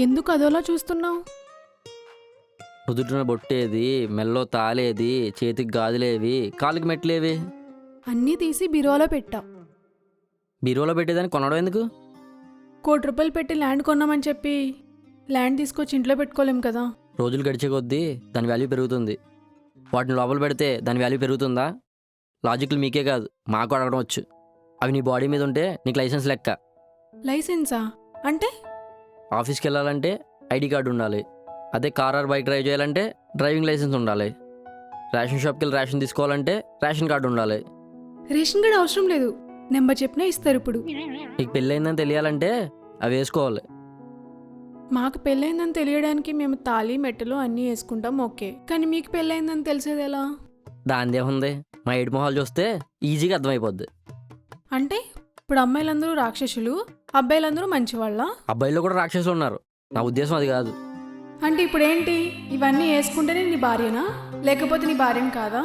ఎందుకు అదోలా చూస్తున్నావు? నుదుటిన బొట్టేది, మెల్లో తాలేది, చేతికి గాజులేవి, కాలికి మెట్లేవి? అన్నీ తీసి బీరువాలో పెట్టా. బీరువాలో పెట్టేదాన్ని కొనడం ఎందుకు? ₹1,00,00,000 పెట్టి ల్యాండ్ కొన్నామని చెప్పి ల్యాండ్ తీసుకొచ్చి ఇంట్లో పెట్టుకోలేం కదా. రోజులు గడిచే కొద్దీ దాని వాల్యూ పెరుగుతుంది. వాటిని లోపల పెడితే దాని వాల్యూ పెరుగుతుందా? లాజిక్లు మీకే కాదు మాకు అడగడం వచ్చు. అవి నీ బాడీ మీద ఉంటే నీకు లైసెన్స్ లెక్క. లైసెన్సా అంటే? ఆఫీస్కి వెళ్ళాలంటే ఐడి కార్డు ఉండాలి. అదే కార్ ఆర్ బైక్ డ్రైవ్ చేయాలంటే డ్రైవింగ్ లైసెన్స్ ఉండాలి. రేషన్ షాప్కి వెళ్ళి రేషన్ తీసుకోవాలంటే రేషన్ కార్డు ఉండాలి. రేషన్ కార్డు అవసరం లేదు, నెంబర్ చెప్పినా ఇస్తారు. ఇప్పుడు నీకు పెళ్ళయిందని తెలియాలంటే అవి వేసుకోవాలి. మాకు పెళ్ళైందని తెలియడానికి మేము తాళి మెట్టలు అన్నీ వేసుకుంటాం, ఓకే. కానీ మీకు పెళ్ళైందని తెలిసేది ఎలా? దానిదే ఉంది, మా ఏడు మొహాలు చూస్తే ఈజీగా అర్థమైపోద్ది. అంటే ఇప్పుడు అమ్మాయిలందరూ రాక్షసులు, అబ్బాయిలందరూ మంచివాళ్ళ? అబ్బాయిలో కూడా రాక్షసులు ఉన్నారు. నా ఉద్దేశం అది కాదు. అంటే ఇప్పుడు ఏంటి, ఇవన్నీ వేసుకుంటేనే నీ భార్యనా, లేకపోతే నీ భార్యను కాదా?